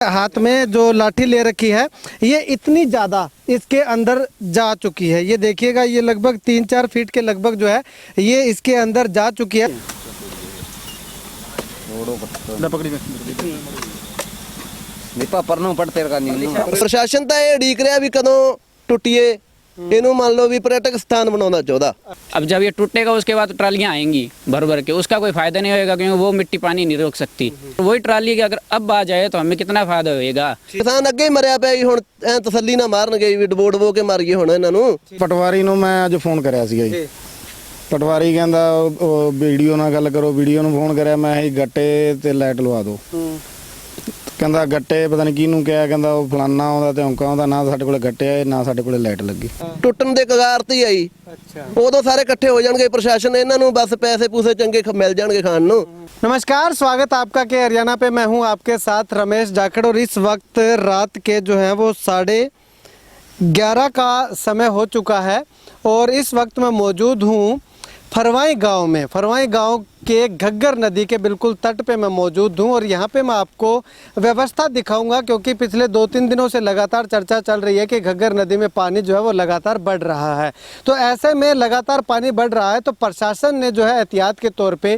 हाथ में जो लाठी ले रखी है ये इतनी ज़्यादा इसके अंदर जा चुकी है। ये देखिएगा, ये लगभग 3-4 फीट के लगभग जो है ये इसके अंदर जा चुकी है। प्रशासन तो ये उड़ीक रहा भी कदों टुटिए, इनू मान लो भी पर्यटक स्थान बनाना चाहता। अब जब ये टूटेगा उसके बाद ट्रालियां आएंगी भर भर के, उसका कोई फायदा नहीं होगा क्योंकि वो मिट्टी पानी नहीं रोक सकती। वही ट्राली की अगर अब आ जाए तो हमें कितना फायदा होएगा। किसान अगे ही मरिया पे हुण ऐ तसल्ली ना मारनगे भी डबो डबो के मर गए हुण इन्हां नूं। पटवारी ਨੂੰ ਮੈਂ ਅੱਜ ਫੋਨ ਕਰਿਆ ਸੀਗਾ ਜੀ। ਪਟਵਾਰੀ ਕਹਿੰਦਾ ਵੀਡੀਓ ਨਾਲ ਗੱਲ ਕਰੋ, ਵੀਡੀਓ ਨੂੰ ਫੋਨ ਕਰਿਆ ਮੈਂ ਇਹ ਗੱਟੇ ਤੇ ਲਾਈਟ ਲਵਾ ਦਿਓ। ਕਹਿੰਦਾ ਗੱਟੇ ਪਤਾ ਨਹੀਂ ਕਿਹਨੂੰ ਕਿਹਾ, ਕਹਿੰਦਾ ਉਹ ਫਲਾਨਾ ਆਉਂਦਾ ਤੇ ਔਂਕਾ ਆਉਂਦਾ, ਨਾ ਸਾਡੇ ਕੋਲੇ ਗੱਟੇ ਆਏ ਨਾ ਸਾਡੇ ਕੋਲੇ ਲਾਈਟ ਲੱਗੀ। ਟੁੱਟਣ ਦੇ ਕਗਾਰ ਤੇ ਹੀ ਆਈ। अच्छा, ਉਦੋਂ ਸਾਰੇ ਇਕੱਠੇ ਹੋ ਜਾਣਗੇ, ਪ੍ਰਸ਼ਾਸਨ ਇਹਨਾਂ ਨੂੰ ਬਸ ਪੈਸੇ ਪੂਸੇ ਚੰਗੇ ਮਿਲ ਜਾਣਗੇ ਖਾਣ ਨੂੰ। नमस्कार, स्वागत आपका के हरियाणा पे। मैं हूं आपके साथ रमेश जाखड़ और इस वक्त रात के जो है वो 11:30 का समय हो चुका है और इस वक्त मैं मौजूद हूं फरवाई गांव में। फरवाई गांव के घग्गर नदी के बिल्कुल तट पे मैं मौजूद हूँ और यहाँ पे मैं आपको व्यवस्था दिखाऊंगा क्योंकि पिछले 2-3 दिनों से लगातार चर्चा चल रही है कि घग्गर नदी में पानी जो है वो लगातार बढ़ रहा है। तो ऐसे में लगातार पानी बढ़ रहा है तो प्रशासन ने जो है एहतियात के तौर पे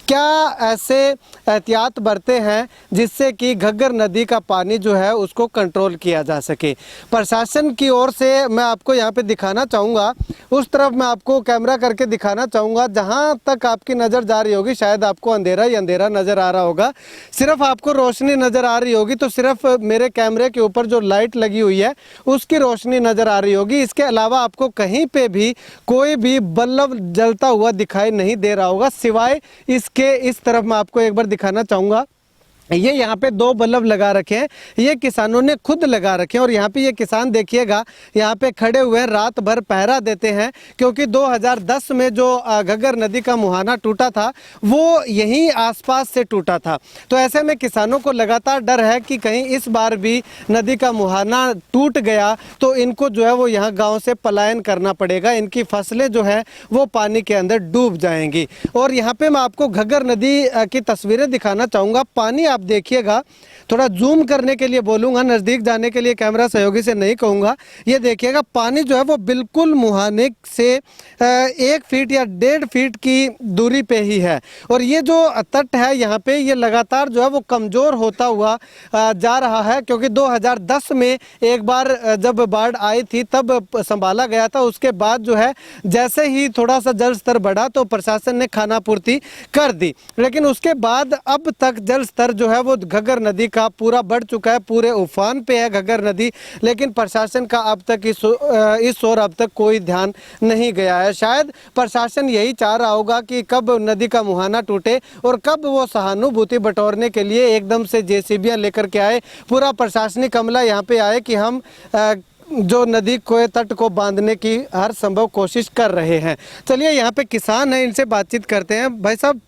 क्या ऐसे एहतियात बरते हैं जिससे कि घग्गर नदी का पानी जो है उसको कंट्रोल किया जा सके। प्रशासन की ओर से मैं आपको यहाँ पे दिखाना चाहूँगा, उस तरफ मैं आपको कैमरा करके दिखाना चाहूँगा जहाँ तक आपकी नज़र जा रही होगी। शायद आपको अंधेरा ही अंधेरा नज़र आ रहा होगा, सिर्फ आपको रोशनी नज़र आ रही होगी तो सिर्फ मेरे कैमरे के ऊपर जो लाइट लगी हुई है उसकी रोशनी नज़र आ रही होगी। इसके अलावा आपको कहीं पे भी कोई भी बल्ब जलता हुआ दिखाई नहीं दे रहा होगा, सिवाय इसके इस तरफ मैं आपको एक बार दिखाना चाहूँगा। ये यहाँ पे 2 बल्ब लगा रखे हैं, ये किसानों ने खुद लगा रखे हैं और यहाँ पे ये किसान देखिएगा यहाँ पे खड़े हुए हैं, रात भर पहरा देते हैं क्योंकि 2010 में जो घग्गर नदी का मुहाना टूटा था वो यहीं आसपास से टूटा था। तो ऐसे में किसानों को लगातार डर है कि कहीं इस बार भी नदी का मुहाना टूट गया तो इनको जो है वो यहाँ गाँव से पलायन करना पड़ेगा, इनकी फसलें जो है वो पानी के अंदर डूब जाएंगी। और यहाँ पे मैं आपको घग्गर नदी की तस्वीरें दिखाना चाहूँगा। पानी आप देखिएगा, थोड़ा जूम करने के लिए बोलूँगा, नज़दीक जाने के लिए कैमरा सहयोगी से नहीं कहूँगा। ये देखिएगा पानी जो है वो बिल्कुल मुहाने से 1 फीट या 1.5 फीट की दूरी पे ही है और ये जो तट है यहाँ पे ये लगातार जो है वो कमज़ोर होता हुआ जा रहा है क्योंकि 2010 में एक बार जब बाढ़ आई थी तब संभाला गया था। उसके बाद जो है जैसे ही थोड़ा सा जल स्तर बढ़ा तो प्रशासन ने खानापूर्ति कर दी, लेकिन उसके बाद अब तक जल स्तर जो है वो घग्गर नदी का पूरा बढ़ चुका है, पूरे उफान पे है घग्गर नदी, लेकिन प्रशासन का अब तक इस ओर अब तक कोई ध्यान नहीं गया है। शायद प्रशासन यही चाह रहा होगा कि कब नदी का मुहाना टूटे और कब वो सहानुभूति बटोरने के लिए एकदम से जेसीबियां लेकर के आए, पूरा प्रशासनिक अमला यहाँ पे आए कि हम जो नदी को तट को बांधने की हर संभव कोशिश कर रहे हैं। चलिए यहाँ पे किसान हैं, इनसे बातचीत करते हैं। भाई साहब,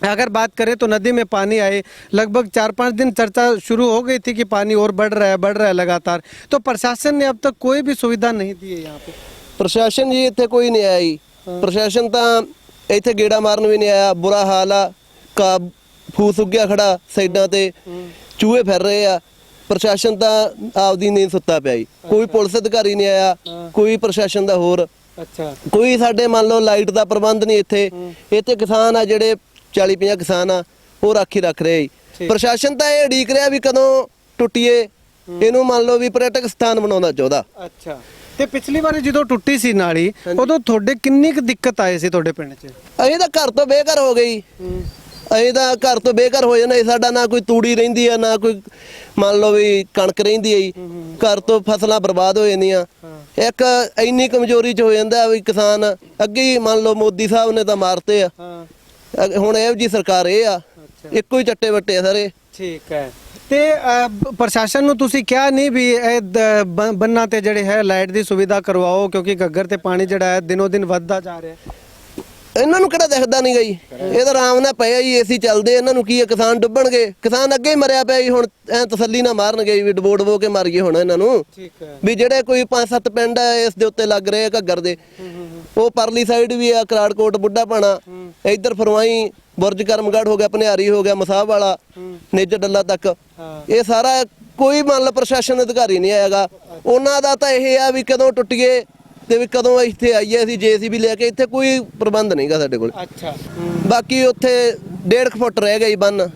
अगर बात करें तो नदी में पानी आए लगभग 4-5 दिन चर्चा शुरू हो गई थी कि पानी और बढ़ रहा है लगातार, तो प्रशासन ने अब तक कोई भी सुविधा नहीं दी है यहाँ पे। प्रशासन जी इतने कोई नहीं आया, प्रशासन तो इतने गेड़ा मारन भी नहीं आया। बुरा हाल आ, का फूस उग्या खड़ा साइडा ते, चूहे फिर रहे आ। प्रशासन तो आपदी नींद सुता पिया, कोई पुलिस अधिकारी नहीं आया, कोई प्रशासन का होर अच्छा कोई साडे मान लो लाइट का प्रबंध नहीं। इतने किसान आ ਜਿਹੜੇ 40-50 किसान आ वो राखी रख रहे। प्रशासन तो ये उड़ीक रहा भी कदों टुटिए, इनू मान लो भी पर्यटक स्थान बनाना चाहता। अच्छा, ਤੇ ਪਿਛਲੀ ਵਾਰੀ ਜਦੋਂ ਟੁੱਟੀ ਸੀ ਨਾਲੀ ਉਦੋਂ ਤੁਹਾਡੇ ਕਿੰਨੀ ਕੁ ਦਿੱਕਤ ਆਈ ਸੀ ਤੁਹਾਡੇ ਪਿੰਡ 'ਚ? ਅਸੀਂ ਤਾਂ ਘਰ ਤੋਂ ਬੇਘਰ ਹੋ ਗਈ, ਅਸੀਂ ਤਾਂ ਘਰ ਤੋਂ ਬੇਘਰ ਹੋ ਜਾਂਦੇ। ਸਾਡਾ ਨਾ ਕੋਈ ਤੂੜੀ ਰਹਿੰਦੀ ਆ, ਨਾ ਕੋਈ ਮੰਨ ਲਓ ਵੀ ਕਣਕ ਰਹਿੰਦੀ ਆ, ਘਰ ਤੋਂ ਫਸਲਾਂ ਬਰਬਾਦ ਹੋ ਜਾਂਦੀਆਂ। ਇੱਕ ਇੰਨੀ ਕਮਜ਼ੋਰੀ 'ਚ ਹੋ ਜਾਂਦਾ ਵੀ ਕਿਸਾਨ ਅੱਗੇ ਹੀ ਮੰਨ ਲਓ ਮੋਦੀ ਸਾਹਿਬ ਨੇ ਤਾਂ ਮਾਰਤੇ ਆ, ਹੁਣ ਇਹੋ ਜੀ ਸਰਕਾਰ ਇਹ ਆ, ਇੱਕੋ ਹੀ ਚੱਟੇ ਵੱਟੇ ਆ ਸਾਰੇ। ਠੀਕ ਹੈ, ਤੇ ਪ੍ਰਸ਼ਾਸਨ ਨੂੰ ਤੁਸੀਂ ਕਿਹਾ ਨਹੀਂ ਵੀ ਇਹ ਬੰਨਾਂ ਤੇ ਜਿਹੜੇ ਹੈ ਲਾਈਟ ਦੀ ਸੁਵਿਧਾ ਕਰਵਾਓ ਕਿਉਂਕਿ ਘੱਗਰ ਤੇ ਪਾਣੀ ਜਿਹੜਾ ਹੈ ਦਿਨੋਂ ਦਿਨ ਵੱਧਦਾ ਜਾ ਰਿਹਾ ਹੈ? ਇਹਨਾਂ ਨੂੰ ਕਿਹੜਾ ਦਿਖਦਾ ਨਹੀਂ ਗਈ, ਇਹ ਤਾਂ ਆਰਾਮ ਨਾਲ ਪਿਆ ਹੀ ਏਸੀ ਚੱਲਦੇ। ਇਹਨਾਂ ਨੂੰ ਕੀ ਹੈ, ਕਿਸਾਨ ਡੁੱਬਣਗੇ, ਕਿਸਾਨ ਅੱਗੇ ਹੀ ਮਰਿਆ ਪਿਆ ਜੀ। ਹੁਣ ਐ ਤਸੱਲੀ ਨਾ ਮਾਰਨਗੇ ਵੀ ਡਬੋ ਡਬੋ ਕੇ ਮਰ ਗਏ ਹੁਣ ਇਹਨਾਂ ਨੂੰ। ਵੀ ਜਿਹੜੇ ਕੋਈ 5-7 ਪਿੰਡ ਆ ਇਸ ਦੇ ਉੱਤੇ ਲੱਗ ਰਹੇ ਆ ਘੱਗਰ ਦੇ, ਉਹ ਪਰਲੀ ਸਾਈਡ ਵੀ ਆ, ਕਰਾੜਕੋਟ, ਬੁੱਢਾ ਭਾਣਾ, ਇੱਧਰ ਫਰਵਾਈ, बुर्ज करमगढ़ हो गया, भनियारी हो गया, मसाह वाला, नेजा डल्ला तक, ये सारा ਕੋਈ ਮੰਨ ਲਓ ਪ੍ਰਸ਼ਾਸਨ ਅਧਿਕਾਰੀ ਨਹੀਂ ਆਏਗਾ। ਉਹਨਾਂ ਦਾ ਤਾਂ ਇਹ ਆ ਵੀ ਕਦੋਂ ਟੁੱਟੀਏ ਤੇ ਵੀ ਕਦੋਂ ਇੱਥੇ ਆਈਏ ਅਸੀਂ JCB ਲੈ ਕੇ, ਇੱਥੇ ਕੋਈ ਪ੍ਰਬੰਧ ਨਹੀਂਗਾ ਸਾਡੇ ਕੋਲ। अच्छा ਬਾਕੀ ਉੱਥੇ 1.5 ਫੁੱਟ ਰਹਿ ਗਈ ਬੰਨ,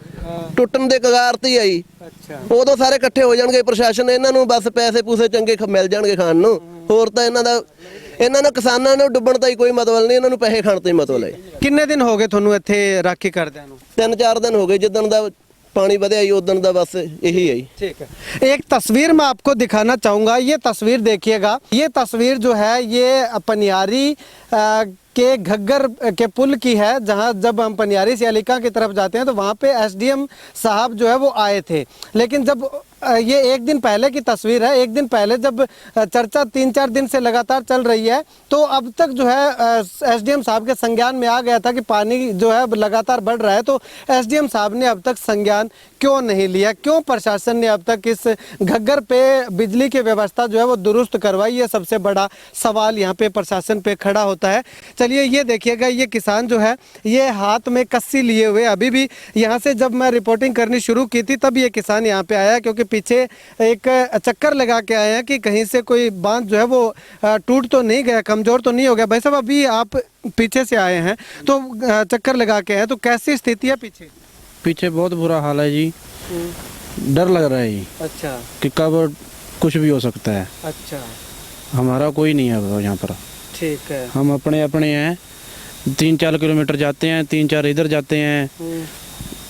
ਟੁੱਟਣ ਦੇ ਕਗਾਰ ਤੇ ਹੀ ਆਈ। अच्छा ਉਦੋਂ ਸਾਰੇ ਇਕੱਠੇ ਹੋ ਜਾਣਗੇ ਪ੍ਰਸ਼ਾਸਨ, ਇਹਨਾਂ ਨੂੰ ਬਸ ਪੈਸੇ ਪੂਸੇ ਚੰਗੇ ਮਿਲ ਜਾਣਗੇ ਖਾਣ ਨੂੰ, ਹੋਰ ਤਾਂ ਇਹਨਾਂ ਨੂੰ ਕਿਸਾਨਾਂ ਨੂੰ ਡੁੱਬਣ ਦਾ ਹੀ ਕੋਈ ਮਤਲਬ ਨਹੀਂ, ਇਹਨਾਂ ਨੂੰ ਪੈਸੇ ਖਾਣ ਤੋਂ ਹੀ ਮਤਲਬ ਹੈ। किन्ने दिन हो गए ਤੁਹਾਨੂੰ ਇੱਥੇ ਰਾਖੀ ਕਰਦਿਆਂ ਨੂੰ? 3-4 ਦਿਨ ਹੋ ਗਏ ਜਿੱਦਣ ਦਾ पानी ਵਧਿਆ ਹੀ ਉਦੋਂ ਦਾ बस यही है। ठीक है, एक तस्वीर मैं आपको दिखाना चाहूँगा, ये तस्वीर देखिएगा। ये तस्वीर जो है ये पनियारी के घग्गर के पुल की है, जहाँ जब हम पनियारी से अलीका की तरफ जाते हैं तो वहाँ पे SDM साहब जो है वो आए थे। लेकिन जब ये एक दिन पहले की तस्वीर है, एक दिन पहले जब चर्चा 3-4 दिन से लगातार चल रही है तो अब तक जो है SDM साहब के संज्ञान में आ गया था कि पानी जो है लगातार बढ़ रहा है, तो SDM साहब ने अब तक संज्ञान क्यों नहीं लिया, क्यों प्रशासन ने अब तक इस घग्गर पे बिजली की व्यवस्था जो है वो दुरुस्त करवाई, ये सबसे बड़ा सवाल यहाँ पे प्रशासन पे खड़ा होता है। चलिए ये देखिएगा, ये किसान जो है ये हाथ में कस्सी लिए हुए, अभी भी यहाँ से जब मैं रिपोर्टिंग करनी शुरू की थी तब ये किसान यहाँ पे आया, क्योंकि पीछे एक चक्कर लगा के आए हैं कि कहीं से कोई बांध जो है वो टूट तो नहीं गया, कमजोर तो नहीं हो गया। भाई साहब अभी आप पीछे से आए हैं तो चक्कर लगा के आए, तो कैसी स्थिति है पीछे? पीछे बहुत बुरा हाल है जी, डर लग रहा है जी अच्छा कि कब कुछ भी हो सकता है। अच्छा हमारा कोई नहीं है अब यहाँ पर, ठीक है। हम अपने अपने हैं, 3-4 किलोमीटर जाते हैं, 3-4 इधर जाते हैं,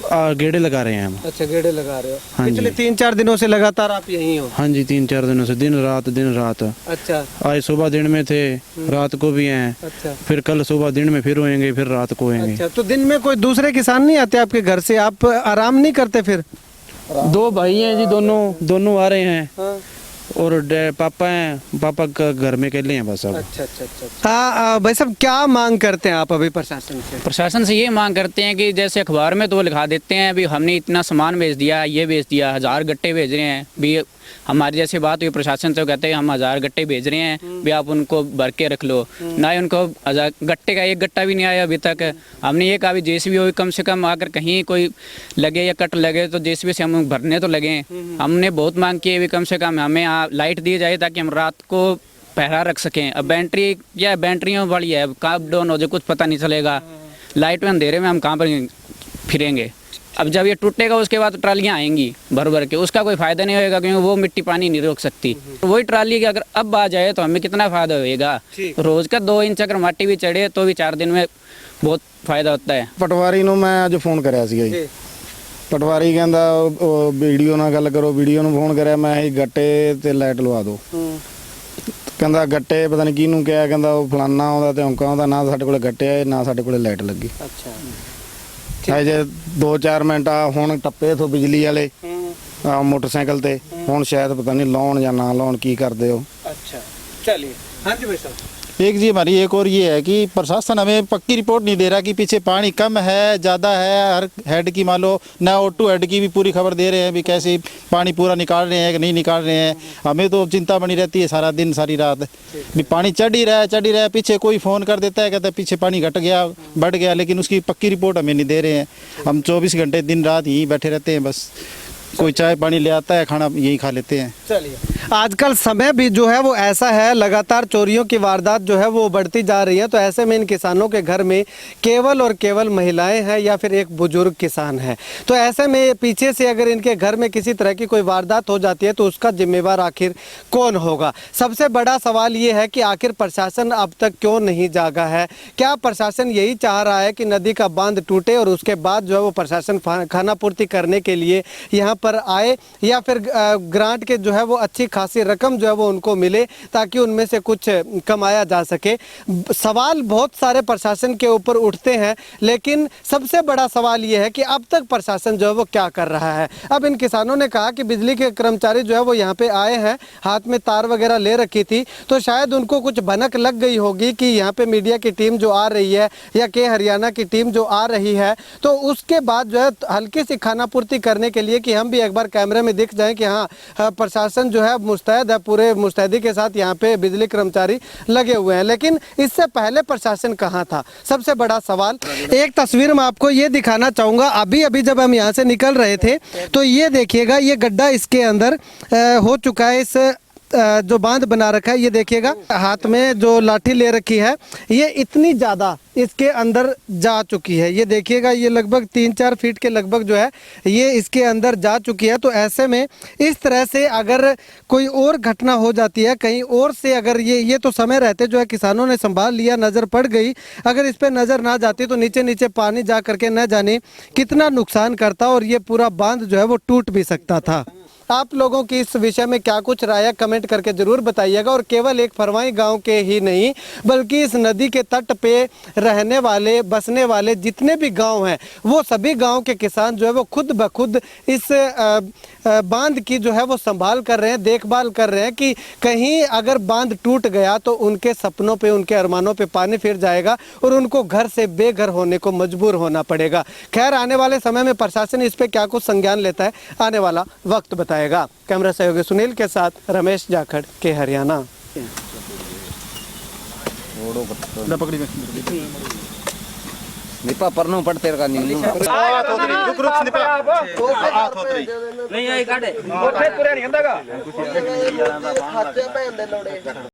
गेड़े लगा रहे हैं हम। अच्छा गेड़े लगा रहे हो? हाँ पिछले जी। 3-4 दिनों से लगातार आप यहीं हो? हाँ जी, 3-4 दिनों से दिन रात। अच्छा आज सुबह दिन में थे, रात को भी हैं, अच्छा फिर कल सुबह दिन में फिर होएंगे, फिर रात को होएंगे। अच्छा, तो दिन में कोई दूसरे किसान नहीं आते आपके घर से? आप आराम नहीं करते फिर? 2 भाई हैं जी, दोनों आ रहे हैं, हाँ। और पापा हैं, पापा का घर में अकेले हैं बस अब। अच्छा अच्छा अच्छा। हाँ भाई साहब क्या मांग करते हैं आप अभी प्रशासन से? प्रशासन से ये मांग करते हैं कि जैसे अखबार में तो वो लिखा देते हैं अभी हमने इतना सामान भेज दिया, ये भेज दिया, 1000 गट्टे भेज रहे हैं भी। हमारी जैसी बात हुई प्रशासन से, कहते हैं हम 1000 गट्टे भेज रहे हैं भी, आप उनको भर के रख लो। ना ही उनको 1000 गट्टे का 1 गट्टा भी नहीं आया अभी तक। हमने ये कहा भी JCB हो कम से कम आकर कहीं कोई लगे या कट लगे तो JCB से हम भरने तो लगे। हमने बहुत मांग की है भी, कम से कम हमें यहाँ लाइट दी जाए ताकि हम रात को पहरा रख सकें। अब बैटरियों वाली है, कब डाउन हो जाए कुछ पता नहीं चलेगा। लाइट में अंधेरे में हम कहाँ पर फिरेंगे? अब जब ये टूटेगा उसके बाद ट्रालियाँ आएंगी भर भर के, उसका कोई फ़ायदा नहीं होएगा क्योंकि वो मिट्टी पानी नहीं रोक सकती। वही ट्राली की अगर अब आ जाए तो हमें कितना फ़ायदा होएगा? रोज़ का 2 इंच अगर माटी भी चढ़े तो भी 4 दिन में बहुत फ़ायदा होता है। ਪਟਵਾਰੀ ਨੂੰ ਮੈਂ ਅੱਜ ਫੋਨ ਕਰਿਆ ਸੀਗਾ ਜੀ। ਪਟਵਾਰੀ ਕਹਿੰਦਾ ਉਹ ਵੀਡੀਓ ਨਾਲ ਗੱਲ ਕਰੋ, ਵੀਡੀਓ ਨੂੰ ਫੋਨ ਕਰਿਆ, ਮੈਂ ਇਹ ਗੱਟੇ ਤੇ ਲਾਈਟ ਲਵਾ ਦਿਓ। ਕਹਿੰਦਾ ਗੱਟੇ ਪਤਾ ਨਹੀਂ ਕਿਹਨੂੰ ਕਿਹਾ, ਕਹਿੰਦਾ ਉਹ ਫਲਾਨਾ ਆਉਂਦਾ ਤੇ ਔਂਕਾ ਆਉਂਦਾ, ਨਾ ਸਾਡੇ ਕੋਲੇ ਗੱਟੇ ਆਏ ਨਾ ਸਾਡੇ ਕੋਲੇ ਲਾਈਟ ਲੱਗੀ। अच्छा ਅਜੇ 2-4 ਮਿੰਟ ਆ ਹੁਣ ਟੱਪੇ ਤੋਂ ਬਿਜਲੀ ਵਾਲੇ ਮੋਟਰਸਾਈਕਲ ਤੇ, ਹੁਣ ਸ਼ਾਇਦ ਪਤਾ ਨਹੀਂ ਲਾਉਣ ਜਾਂ ਨਾ ਲਾਉਣ, ਕੀ ਕਰਦੇ ਹੋ। अच्छा चलिए, हाँ जी भाई साहब। एक जी हमारी एक और ये है कि प्रशासन हमें पक्की रिपोर्ट नहीं दे रहा कि पीछे पानी कम है ज़्यादा है, हर हेड की मान लो ना O2 हेड की भी पूरी खबर दे रहे हैं भी कैसे पानी पूरा निकाल रहे हैं कि नहीं निकाल रहे हैं। हमें तो चिंता बनी रहती है सारा दिन सारी रात भी पानी चढ़ ही रहा है। पीछे कोई फ़ोन कर देता है, कहता है पीछे पानी घट गया बढ़ गया, लेकिन उसकी पक्की रिपोर्ट हमें नहीं दे रहे हैं। हम 24 घंटे दिन रात यहीं बैठे रहते हैं, बस कोई चाय पानी ले आता है, खाना यहीं खा लेते हैं। चलिए, आजकल समय भी जो है वो ऐसा है, लगातार चोरियों की वारदात जो है वो बढ़ती जा रही है, तो ऐसे में इन किसानों के घर में केवल और केवल महिलाएं हैं या फिर एक बुजुर्ग किसान है। तो ऐसे में पीछे से अगर इनके घर में किसी तरह की कोई वारदात हो जाती है तो उसका जिम्मेवार आखिर कौन होगा? सबसे बड़ा सवाल ये है कि आखिर प्रशासन अब तक क्यों नहीं जागा है? क्या प्रशासन यही चाह रहा है कि नदी का बांध टूटे और उसके बाद जो है वो प्रशासन खाना पूर्ति करने के लिए यहाँ पर आए, या फिर ग्रांट के जो है वो अच्छी खासी रकम जो है वो उनको मिले ताकि उनमें से कुछ कमाया जा सके? सवाल बहुत सारे प्रशासन के ऊपर उठते हैं, लेकिन सबसे बड़ा सवाल ये है कि अब तक प्रशासन जो है वो क्या कर रहा है? अब इन किसानों ने कहा कि बिजली के कर्मचारी जो है वो यहाँ पे आए हैं, हाथ में तार वगैरह ले रखी थी, तो शायद उनको कुछ भनक लग गई होगी कि यहाँ पे मीडिया की टीम जो आ रही है या के हरियाणा की टीम जो आ रही है, तो उसके बाद जो है हल्की सी खाना पूर्ति करने के लिए कि हम भी एक बार कैमरे में दिख जाएं कि हाँ प्रशासन जो है मुस्तैद है, पूरे मुस्तैदी के साथ यहाँ पे बिजली कर्मचारी लगे हुए हैं। लेकिन इससे पहले प्रशासन कहाँ था, सबसे बड़ा सवाल। एक तस्वीर मैं आपको ये दिखाना चाहूँगा। अभी अभी जब हम यहाँ से निकल रहे थे तो ये देखिएगा, ये गड्ढा इसके अंदर हो चुका है। इस जो बांध बना रखा है, ये देखिएगा, हाथ में जो लाठी ले रखी है, ये इतनी ज़्यादा इसके अंदर जा चुकी है। ये देखिएगा, ये लगभग 3-4 फीट के लगभग जो है ये इसके अंदर जा चुकी है। तो ऐसे में इस तरह से अगर कोई और घटना हो जाती है कहीं और से, अगर ये तो समय रहते जो है किसानों ने संभाल लिया, नज़र पड़ गई, अगर इस पर नज़र ना जाती तो नीचे नीचे पानी जा करके न जाने कितना नुकसान करता और ये पूरा बांध जो है वो टूट भी सकता था। आप लोगों की इस विषय में क्या कुछ राय है, कमेंट करके ज़रूर बताइएगा। और केवल एक फरवाई गांव के ही नहीं बल्कि इस नदी के तट पे रहने वाले, बसने वाले जितने भी गांव हैं, वो सभी गांव के किसान जो है वो खुद ब खुद इस बांध की जो है वो संभाल कर रहे हैं, देखभाल कर रहे हैं कि कहीं अगर बांध टूट गया तो उनके सपनों पे, उनके अरमानों पे पानी फिर जाएगा और उनको घर से बेघर होने को मजबूर होना पड़ेगा। खैर, आने वाले समय में प्रशासन इस पे क्या कुछ संज्ञान लेता है, आने वाला वक्त बताएगा। कैमरा सहयोगी सुनील के साथ रमेश जाखड़ के हरियाणा। निपा परनो पड़ते का नहीं खाते पे